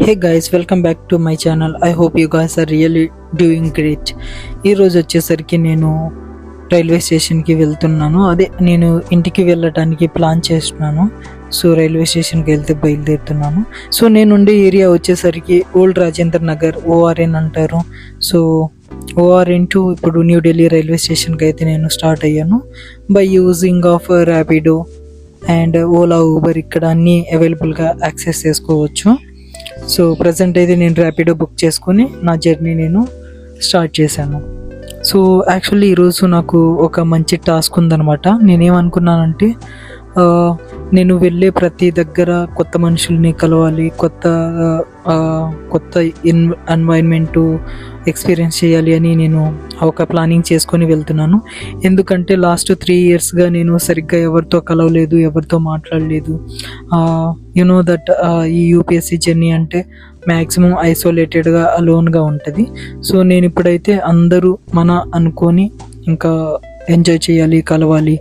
Hey guys, welcome back to my channel. I hope you guys are really doing great. ఈ రోజు వచ్చేసరికి నేను railway స్టేషన్కి వెళ్తున్నాను. నేను ఇంటికి వెళ్ళటానికి ప్లాన్ చేస్తున్నాను. సో రైల్వే స్టేషన్కి బయలుదేరుతున్నాను. సో నేను ఉండే ఏరియా వచ్చేసరికి ఓల్డ్ రాజేంద్ర నగర్, ఓఆర్ఎన్ అంటారు. సో ఓఆర్ఎన్ టు ఇప్పుడు న్యూ ఢిల్లీ రైల్వే స్టేషన్కి అయితే నేను స్టార్ట్ అయ్యాను by using of Rapido and Ola, Uber. ఇక్కడ అన్నీ అవైలబుల్గా యాక్సెస్ చేసుకోవచ్చు. సో ప్రజెంట్ అయితే నేను ర్యాపిడో బుక్ చేసుకొని నా జర్నీ నేను స్టార్ట్ చేశాను. సో యాక్చువల్లీ ఈరోజు నాకు ఒక మంచి టాస్క్ ఉందన్నమాట. నేనేమనుకున్నానంటే నేను వెళ్ళే ప్రతి దగ్గర కొత్త మనుషుల్ని కలవాలి, కొత్త ఎన్వైర్న్మెంటు ఎక్స్పీరియన్స్ చేయాలి అని నేను ఒక ప్లానింగ్ చేసుకొని వెళ్తున్నాను. ఎందుకంటే లాస్ట్ 3 yearsగా నేను సరిగ్గా ఎవరితో కలవలేదు, ఎవరితో మాట్లాడలేదు. యునో దట్ ఈ యూపీఎస్సీ జర్నీ అంటే మ్యాక్సిమం ఐసోలేటెడ్గా, అలోన్గా ఉంటుంది. సో నేను ఇప్పుడైతే అందరూ అనుకొని ఇంకా ఎంజాయ్ చేయాలి, కలవాలి,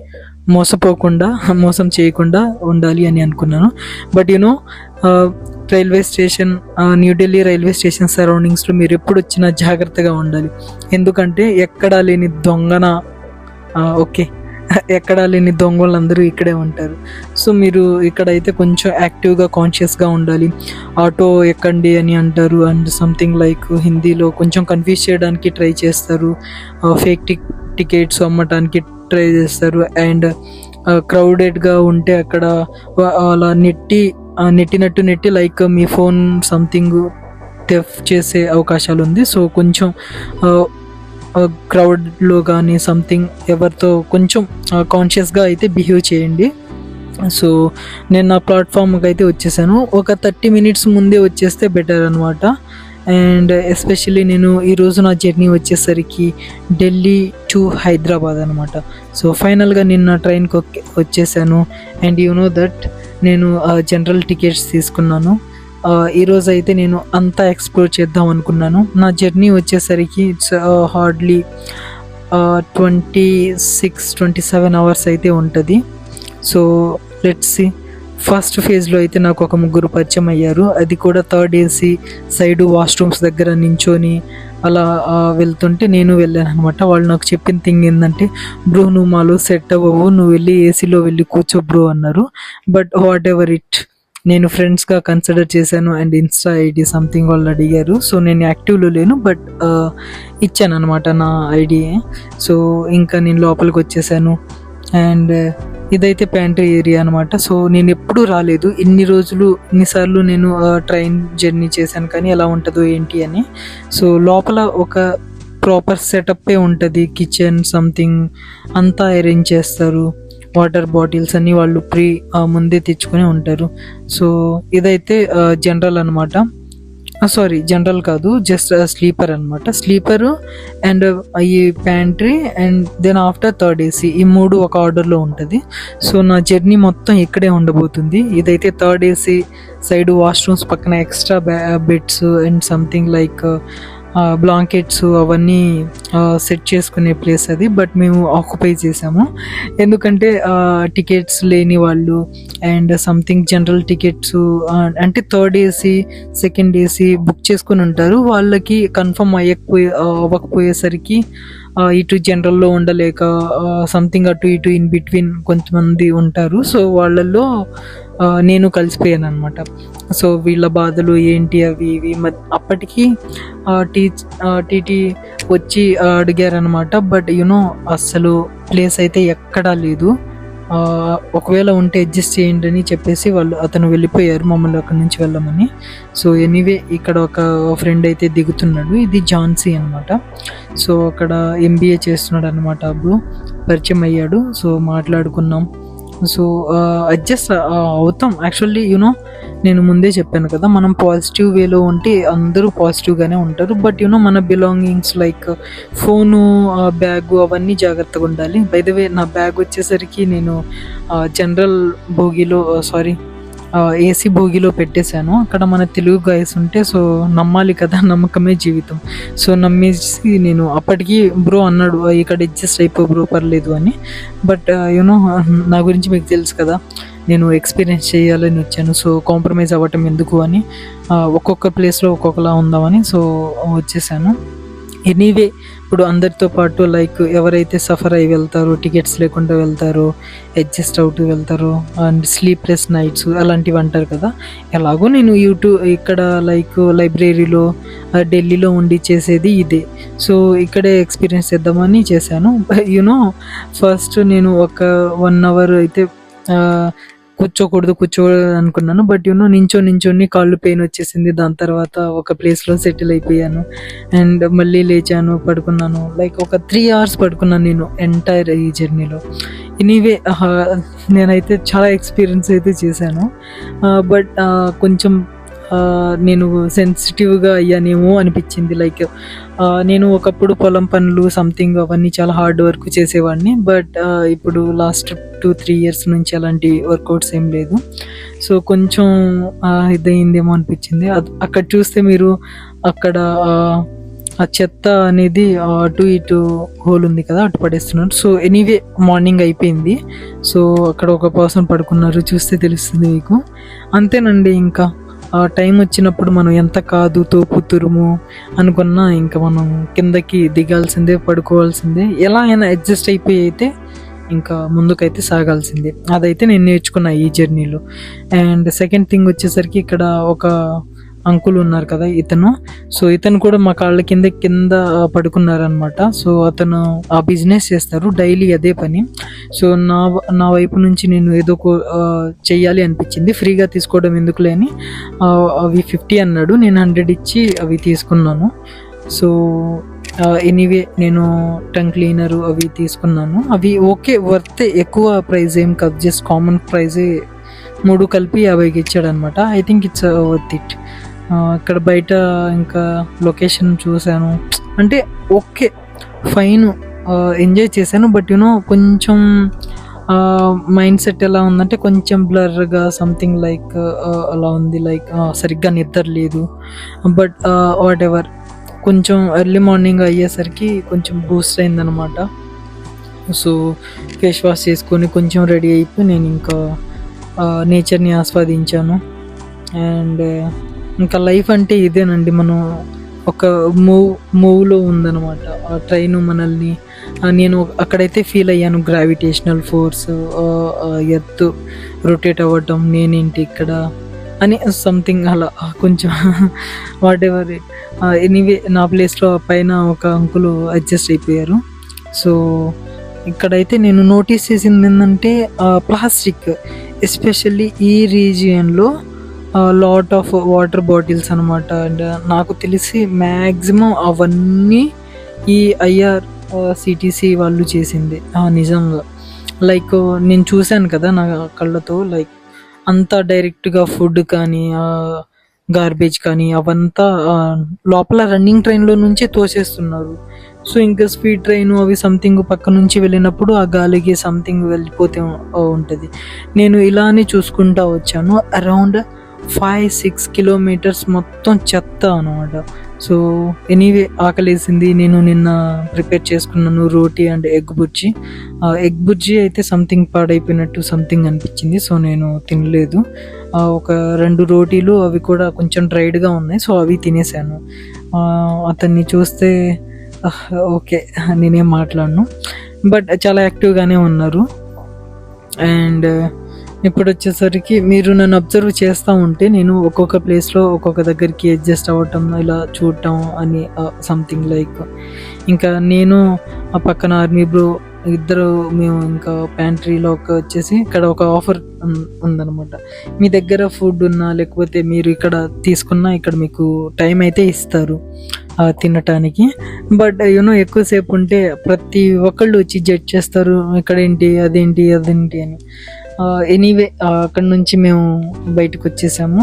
మోసం చేయకుండా ఉండాలి అని అనుకున్నాను. But railway station, New Delhi railway station సరౌండింగ్స్లో మీరు ఎప్పుడు వచ్చినా జాగ్రత్తగా ఉండాలి. ఎందుకంటే ఎక్కడా లేని దొంగలందరూ ఇక్కడే ఉంటారు. సో మీరు ఇక్కడైతే కొంచెం యాక్టివ్గా, కాన్షియస్గా ఉండాలి. ఆటో ఎక్కండి అని అంటారు అండ్ సంథింగ్ లైక్ హిందీలో కొంచెం కన్ఫ్యూజ్ చేయడానికి ట్రై చేస్తారు. ఫేక్ టికెట్స్ అమ్మటానికి ట్రై చేస్తారు. అండ్ క్రౌడెడ్గా ఉంటే అక్కడ అలా నెట్టి లైక్ మీ ఫోన్ సంథింగ్ థెఫ్ట్ చేసే అవకాశాలు ఉంది. సో కొంచెం క్రౌడ్లో కానీ సంథింగ్ ఎవరితో కొంచెం కాన్షియస్గా అయితే బిహేవ్ చేయండి. సో నేను నా ప్లాట్ఫామ్కి అయితే వచ్చేసాను. ఒక 30 minutes ముందే వచ్చేస్తే బెటర్ అనమాట. అండ్ ఎస్పెషల్లీ నేను ఈరోజు నా జర్నీ వచ్చేసరికి ఢిల్లీ టు హైదరాబాద్ అనమాట. సో ఫైనల్గా నిన్న ట్రైన్కి వచ్చేసాను. అండ్ దట్ నేను జనరల్ టికెట్స్ తీసుకున్నాను. ఈరోజు అయితే నేను అంతా ఎక్స్ప్లోర్ చేద్దాం అనుకున్నాను. నా జర్నీ వచ్చేసరికి ఇట్స్ హార్డ్లీ 26-27 hours అయితే ఉంటుంది. So let's see. ఫస్ట్ ఫేజ్లో అయితే నాకు ఒక 3 పరిచయం అయ్యారు. అది కూడా 3rd AC సైడ్ వాష్రూమ్స్ దగ్గర నించొని అలా వెళ్తుంటే నేను వెళ్ళాను అనమాట. వాళ్ళు నాకు చెప్పిన థింగ్ ఏంటంటే, బ్రో నువ్వు మాలో సెట్ అవ్వవు, నువ్వు వెళ్ళి ఏసీలో వెళ్ళి కూర్చో బ్రో అన్నారు. బట్ వాట్ ఎవర్ ఇట్, నేను ఫ్రెండ్స్గా కన్సిడర్ చేశాను. అండ్ ఇన్స్టా ఐడి సంథింగ్ వాళ్ళు అడిగారు. సో నేను యాక్టివ్లో లేను, బట్ ఇచ్చాను అనమాట నా ఐడి. సో ఇంకా నేను లోపలికి వచ్చేసాను. అండ్ ఇదైతే ప్యాంట్రీ ఏరియా అనమాట. సో నేను ఎప్పుడూ రాలేదు ఇన్నిసార్లు నేను ట్రైన్ జర్నీ చేశాను, కానీ ఎలా ఉంటుందో ఏంటి అని. సో లోపల ఒక ప్రాపర్ సెటప్పే ఉంటుంది. కిచెన్ సంథింగ్ అంతా అరేంజ్ చేస్తారు. వాటర్ బాటిల్స్ అన్నీ వాళ్ళు ముందే తెచ్చుకొని ఉంటారు. సో ఇదైతే జనరల్ అనమాట. సారీ, జనరల్ కాదు, జస్ట్ స్లీపర్ అనమాట. స్లీపరు అండ్ ఈ pantry and then after 3rd AC, ఈ 3 ఒక ఆర్డర్లో ఉంటుంది. సో నా జర్నీ మొత్తం ఇక్కడే ఉండబోతుంది. ఇదైతే 3rd AC సైడ్ వాష్రూమ్స్ పక్కన extra beds and something like blankets అవన్నీ సెట్ చేసుకునే ప్లేస్ అది. బట్ మేము ఆక్యుపై చేసాము, ఎందుకంటే టికెట్స్ లేని వాళ్ళు అండ్ సంథింగ్ జనరల్ టికెట్స్ అంటే 3rd AC 2nd AC book చేసుకుని ఉంటారు. వాళ్ళకి కన్ఫర్మ్ అవ్వకపోయేసరికి ఇటు జనరల్లో ఉండలేక సంథింగ్ అటు ఇటు ఇన్ బిట్వీన్ కొంతమంది ఉంటారు. సో వాళ్ళల్లో నేను కలిసిపోయాను అనమాట. సో వీళ్ళ బాధలు ఏంటి అవి ఇవి అప్పటికి టీటీ వచ్చి అడిగారనమాట. బట్ అస్సలు ప్లేస్ అయితే ఎక్కడా లేదు. ఒకవేళ ఉంటే అడ్జస్ట్ చేయండి అని చెప్పేసి అతను వెళ్ళిపోయారు మమ్మల్ని అక్కడి నుంచి వెళ్ళమని. సో ఎనీవే ఇక్కడ ఒక ఫ్రెండ్ అయితే దిగుతున్నాడు. ఇది ఝాన్సీ అనమాట. సో అక్కడ MBA చేస్తున్నాడు అనమాట. అప్పుడు పరిచయం అయ్యాడు. సో మాట్లాడుకున్నాం. సో అడ్జస్ట్ అవుతాం. యాక్చువల్లీ నేను ముందే చెప్పాను కదా, మనం పాజిటివ్ వేలో ఉంటే అందరూ పాజిటివ్గానే ఉంటారు. బట్ మన బిలాంగింగ్స్ లైక్ ఫోను, బ్యాగు అవన్నీ జాగ్రత్తగా ఉండాలి. బై ద వే నా బ్యాగ్ వచ్చేసరికి నేను జనరల్ భోగిలో ఏసీ భోగిలో పెట్టేశాను. అక్కడ మన తెలుగు గైస్ ఉంటే, సో నమ్మాలి కదా, నమ్మకమే జీవితం. సో నమ్మేసి నేను అప్పటికి బ్రో అన్నాడు, ఇక్కడ అడ్జస్ట్ అయిపో బ్రో పర్లేదు అని. బట్ నా గురించి మీకు తెలుసు కదా, నేను ఎక్స్పీరియన్స్ చేయాలని వచ్చాను. సో కాంప్రమైజ్ అవ్వటం ఎందుకు అని ఒక్కొక్క ప్లేస్లో ఒక్కొక్కలా ఉందామని సో వచ్చేసాను. ఎనీవే ఇప్పుడు అందరితో పాటు లైక్ ఎవరైతే సఫర్ అయ్యి వెళ్తారో, టికెట్స్ లేకుండా వెళ్తారో, అడ్జస్ట్ అవుతూ వెళ్తారో అండ్ స్లీప్లెస్ నైట్స్ అలాంటివి అంటారు కదా, ఎలాగో నేను ఇక్కడ లైక్ లైబ్రరీలో ఢిల్లీలో ఉండి చేసేది ఇదే. సో ఇక్కడే ఎక్స్పీరియన్స్ చేద్దామని చేశాను. యూనో ఫస్ట్ నేను ఒక 1 hour అయితే కూర్చోకూడదు అనుకున్నాను. బట్ నించొని కాళ్ళు పెయిన్ వచ్చేసింది. దాని తర్వాత ఒక ప్లేస్లో సెటిల్ అయిపోయాను అండ్ మళ్ళీ లేచాను, పడుకున్నాను. లైక్ ఒక 3 hours పడుకున్నాను నేను ఎంటైర్ ఈ జర్నీలో. ఎనీవే నేనైతే చాలా ఎక్స్పీరియన్స్ అయితే చేశాను. బట్ కొంచెం నేను సెన్సిటివ్గా అయ్యానేమో అనిపించింది. లైక్ నేను ఒకప్పుడు పొలం పనులు సంథింగ్ అవన్నీ చాలా హార్డ్ వర్క్ చేసేవాడిని. బట్ ఇప్పుడు లాస్ట్ 2-3 years నుంచి అలాంటి వర్కౌట్స్ ఏం లేదు. సో కొంచెం ఇదయిందేమో అనిపించింది. అక్కడ చూస్తే మీరు అక్కడ ఆ చెత్త అనేది అటు ఇటు హోల్ ఉంది కదా, అటు పడేస్తున్నారు. సో ఎనీవే మార్నింగ్ అయిపోయింది. సో అక్కడ ఒక పర్సన్ పడుకున్నారు, చూస్తే తెలుస్తుంది మీకు. అంతేనండి, ఇంకా టైం వచ్చినప్పుడు మనం ఎంత కాదు తోపు తురుము అనుకున్నా ఇంకా మనం కిందకి దిగాల్సిందే, పడుకోవాల్సిందే. ఎలా అయినా అడ్జస్ట్ అయిపోయి అయితే ఇంకా ముందుకైతే సాగాల్సిందే. అదైతే నేను నేర్చుకున్నా ఈ జర్నీలో. అండ్ సెకండ్ థింగ్ వచ్చేసరికి ఇక్కడ ఒక అంకుల్ ఉన్నారు కదా, ఇతను కూడా మా కాళ్ళ కింద పడుకున్నారనమాట. సో అతను ఆ బిజినెస్ చేస్తారు, డైలీ అదే పని. సో నా వైపు నుంచి నేను ఏదో చెయ్యాలి అనిపించింది. ఫ్రీగా తీసుకోవడం ఎందుకులే అని అవి 50 అన్నాడు, నేను 100 ఇచ్చి అవి తీసుకున్నాను. సో ఎనీవే నేను టంగ్ క్లీనరు అవి తీసుకున్నాను. అవి ఓకే, వర్త్, ఎక్కువ ప్రైస్ ఏం కాదు, జస్ట్ కామన్ ప్రైజే. 3 కలిపి 50కి ఇచ్చాడు అనమాట. I think it's worth it. ఇక్కడ బయట ఇంకా లొకేషన్ చూశాను, అంటే ఓకే ఫైన్, ఎంజాయ్ చేశాను. బట్ కొంచెం మైండ్ సెట్ ఎలా ఉందంటే కొంచెం బ్లర్గా సంథింగ్ లైక్ అలా ఉంది. లైక్ సరిగ్గా నిద్ర లేదు. బట్ వాట్ ఎవర్, కొంచెం ఎర్లీ మార్నింగ్ అయ్యేసరికి కొంచెం బూస్ట్ అయిందనమాట. సో ఫేస్ వాష్ చేసుకొని కొంచెం రెడీ అయిపోయి నేను ఇంకా నేచర్ని ఆస్వాదించాను. అండ్ ఇంకా లైఫ్ అంటే ఇదేనండి, మనం ఒక మూవ్లో ఉందన్నమాట ఆ ట్రైన్ మనల్ని. నేను అక్కడైతే ఫీల్ అయ్యాను, గ్రావిటేషనల్ ఫోర్స్, ఎర్త్ రొటేట్ అవ్వటం, నేనేంటి ఇక్కడ అని సంథింగ్ అలా కొంచెం వాట్ ఎవర్. ఎనీవే నా ప్లేస్లో పైన ఒక అంకులు అడ్జస్ట్ అయిపోయారు. సో ఇక్కడైతే నేను నోటీస్ చేసింది ఏంటంటే ప్లాస్టిక్, ఎస్పెషల్లీ ఈ రీజియన్లో లాట్ ఆఫ్ వాటర్ బాటిల్స్ అనమాట. అండ్ నాకు తెలిసి మ్యాక్సిమం అవన్నీ ఈ IRCTC వాళ్ళు చేసింది నిజంగా. లైక్ నేను చూశాను కదా నా కళ్ళతో, లైక్ అంతా డైరెక్ట్గా ఫుడ్ కానీ గార్బేజ్ కానీ అవంతా లోపల రన్నింగ్ ట్రైన్లో నుంచే తోసేస్తున్నారు. సో ఇంకా స్పీడ్ ట్రైన్ అవి సంథింగ్ పక్క నుంచి వెళ్ళినప్పుడు ఆ గాలికి సంథింగ్ వెళ్ళిపోతే ఉంటుంది. నేను ఇలానే చూసుకుంటా వచ్చాను, అరౌండ్ 5-6 kilometers మొత్తం చెత్త అనమాట. సో ఎనీవే ఆకలేసింది. నేను నిన్న ప్రిపేర్ చేసుకున్నాను రోటీ అండ్ ఎగ్ బుజ్జి అయితే సంథింగ్ పాడైపోయినట్టు సంథింగ్ అనిపించింది. సో నేను తినలేదు. ఒక 2 రోటీలు అవి కూడా కొంచెం డ్రైడ్గా ఉన్నాయి, సో అవి తినేసాను. అతన్ని చూస్తే ఓకే నేనేం మాట్లాడను, బట్ చాలా యాక్టివ్గానే ఉన్నారు. అండ్ ఇప్పుడు వచ్చేసరికి మీరు నన్ను అబ్జర్వ్ చేస్తూ ఉంటే నేను ఒక్కొక్క ప్లేస్లో ఒక్కొక్క దగ్గరికి అడ్జస్ట్ అవ్వటం, ఇలా చూడటం అని సంథింగ్ లైక్. ఇంకా నేను ఆ పక్కన ఆర్మీ బ్రో ఇద్దరు మేము ఇంకా ప్యాంట్రీలోకి వచ్చేసి ఇక్కడ ఒక ఆఫర్ ఉందన్నమాట. మీ దగ్గర ఫుడ్ ఉన్నా లేకపోతే మీరు ఇక్కడ తీసుకున్నా ఇక్కడ మీకు టైం అయితే ఇస్తారు తినటానికి. బట్ ఎక్కువసేపు ఉంటే ప్రతి ఒక్కళ్ళు వచ్చి జడ్జ్ చేస్తారు, ఇక్కడేంటి అదేంటి అని. ఎనీవే అక్కడ నుంచి మేము బయటకు వచ్చేసాము.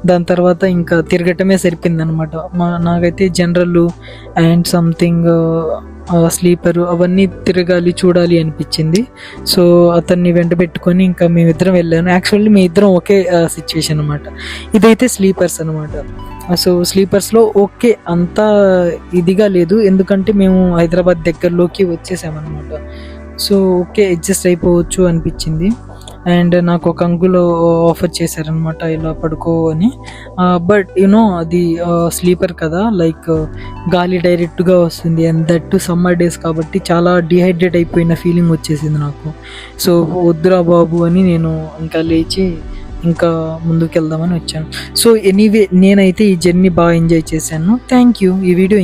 దాని తర్వాత ఇంకా తిరగటమే సరిపోయింది అనమాట. నాకైతే జనరల్ అండ్ సంథింగ్ స్లీపరు అవన్నీ తిరగాలి చూడాలి అనిపించింది. సో అతన్ని వెంట పెట్టుకొని ఇంకా మేమిద్దరం వెళ్ళాను. యాక్చువల్లీ మీ ఇద్దరం ఒకే సిచ్యువేషన్ అనమాట. ఇదైతే స్లీపర్స్ అనమాట. సో స్లీపర్స్లో ఓకే అంతా ఇదిగా లేదు, ఎందుకంటే మేము హైదరాబాద్ దగ్గరలోకి వచ్చేసామన్నమాట. సో ఓకే అడ్జస్ట్ అయిపోవచ్చు అనిపించింది. అండ్ నాకు ఒక అంకుల్ ఆఫర్ చేశారనమాట ఇలా పడుకో అని. బట్ అది స్లీపర్ కదా, లైక్ గాలి డైరెక్ట్గా వస్తుంది అండ్ దట్ సమ్మర్ డేస్ కాబట్టి చాలా డిహైడ్రేట్ అయిపోయిన ఫీలింగ్ వచ్చేసింది నాకు. సో వద్దురా బాబు అని నేను ఇంకా లేచి ఇంకా ముందుకు వెళ్దామని వచ్చాను. సో ఎనీవే నేనైతే ఈ జర్నీ బాగా ఎంజాయ్ చేశాను. Thank you. ఈ వీడియో